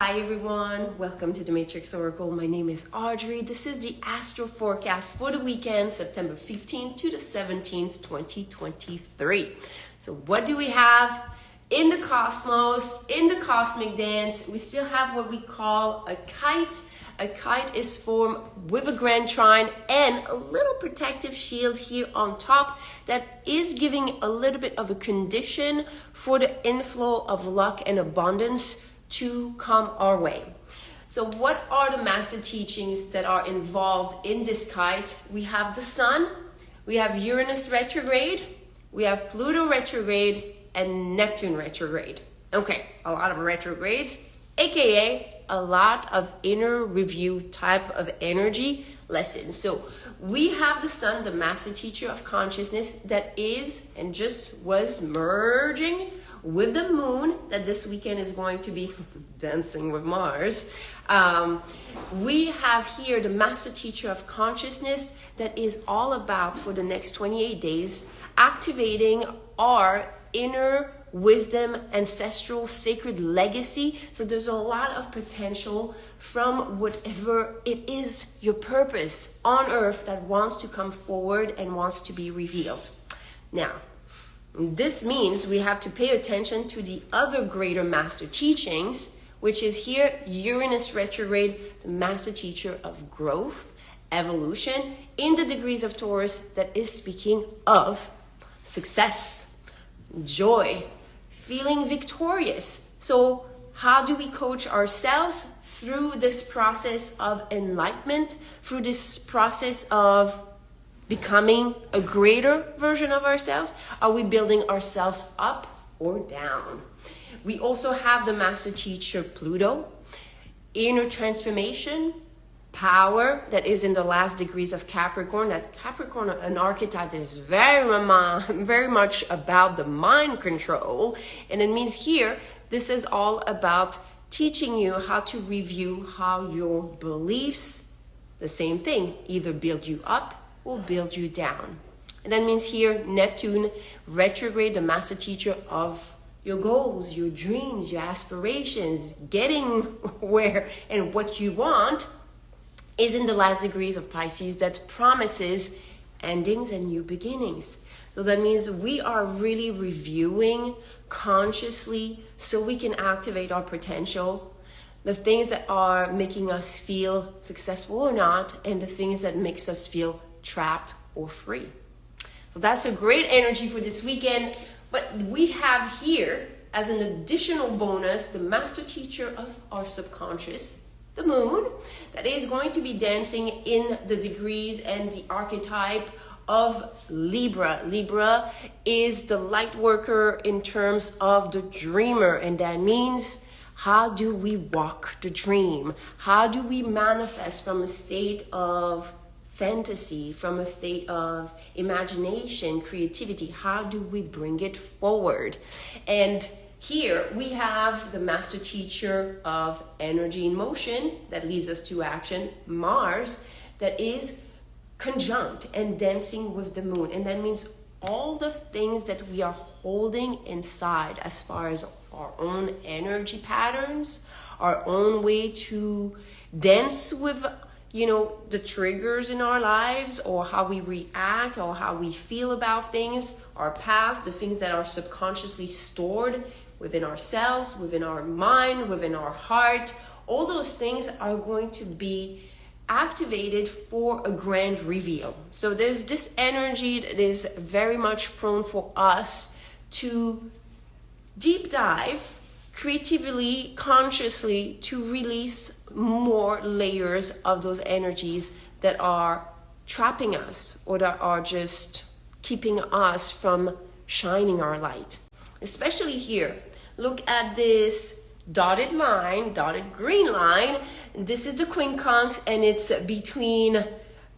Hi everyone, welcome to the Matrix Oracle. My name is Audrey. This is the Astro Forecast for the weekend, September 15th to the 17th, 2023. So what do we have in the cosmos, in the cosmic dance? We still have what we call a kite. A kite is formed with a grand trine and a little protective shield here on top that is giving a little bit of a condition for the inflow of luck and abundance to come our way. So what are the master teachings that are involved in this kite? We have the sun, we have Uranus retrograde, we have Pluto retrograde, and Neptune retrograde. Okay, a lot of retrogrades, aka a lot of inner review type of energy lessons. So we have the sun, the master teacher of consciousness, that is and just was merging with the moon, that this weekend is going to be dancing with Mars. We have here the master teacher of consciousness that is all about, for the next 28 days, activating our inner wisdom, ancestral, sacred legacy. So there's a lot of potential from whatever it is, your purpose on earth, that wants to come forward and wants to be revealed. Now, this means we have to pay attention to the other greater master teachings, which is here Uranus retrograde, the master teacher of growth, evolution, in the degrees of Taurus, that is speaking of success, joy, feeling victorious. So how do we coach ourselves through this process of enlightenment, through this process of becoming a greater version of ourselves? Are we building ourselves up or down? We also have the master teacher Pluto, inner transformation, power, that is in the last degrees of Capricorn. That Capricorn, an archetype that is very much about the mind control. And it means here, this is all about teaching you how to review how your beliefs, the same thing, either build you up will build you down. And that means here Neptune retrograde, the master teacher of your goals, your dreams, your aspirations, getting where and what you want, is in the last degrees of Pisces, that promises endings and new beginnings. So that means we are really reviewing consciously so we can activate our potential, the things that are making us feel successful or not, and the things that makes us feel trapped or free. So that's a great energy for this weekend. But we have here, as an additional bonus, the master teacher of our subconscious, the moon, that is going to be dancing in the degrees and the archetype of Libra. Libra is the light worker in terms of the dreamer, and that means, how do we walk the dream? How do we manifest from a state of fantasy, from a state of imagination, creativity? How do we bring it forward? And here we have the master teacher of energy in motion that leads us to action, Mars, that is conjunct and dancing with the moon. And that means all the things that we are holding inside as far as our own energy patterns, our own way to dance with the triggers in our lives, or how we react, or how we feel about things, our past, the things that are subconsciously stored within ourselves, within our mind, within our heart. All those things are going to be activated for a grand reveal. So there's this energy that is very much prone for us to deep dive creatively, consciously, to release more layers of those energies that are trapping us, or that are just keeping us from shining our light. Especially here, look at this dotted line, dotted green line. This is the quincunx, and it's between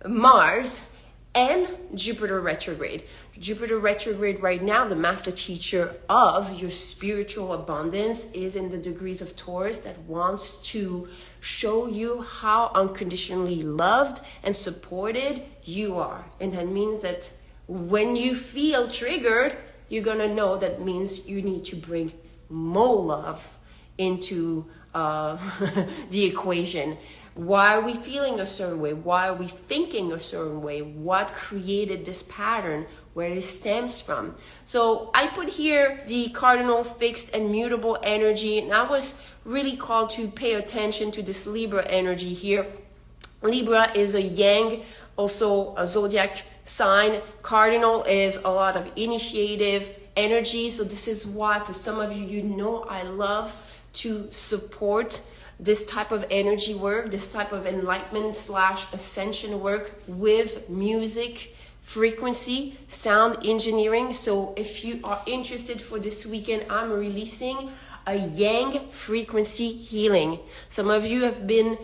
Mars and Jupiter retrograde. Jupiter retrograde right now, the master teacher of your spiritual abundance, is in the degrees of Taurus, that wants to show you how unconditionally loved and supported you are. And that means that when you feel triggered, you're gonna know that means you need to bring more love into the equation. Why are we feeling a certain way? Why are we thinking a certain way? What created this pattern? Where it stems from? So I put here the cardinal, fixed, and mutable energy, and I was really called to pay attention to this Libra energy here. Libra is a yang, also a zodiac sign. Cardinal is a lot of initiative energy. So this is why for some of you, you know I love to support this type of energy work, this type of enlightenment / ascension work with music, frequency, sound engineering. So if you are interested for this weekend, I'm releasing a yang frequency healing. Some of you have been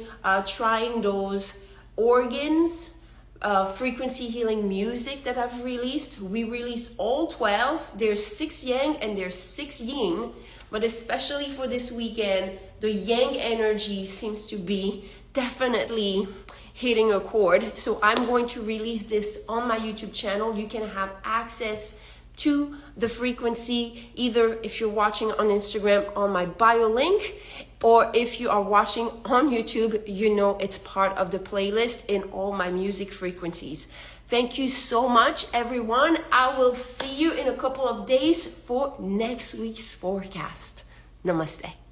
trying those organs, frequency healing music that I've released. We released all 12. There's 6 yang and there's 6 yin, but especially for this weekend, the yang energy seems to be definitely hitting a chord. So I'm going to release this on my YouTube channel. You can have access to the frequency, either if you're watching on Instagram on my bio link, or if you are watching on YouTube, you know it's part of the playlist in all my music frequencies. Thank you so much, everyone. I will see you in a couple of days for next week's forecast. Namaste.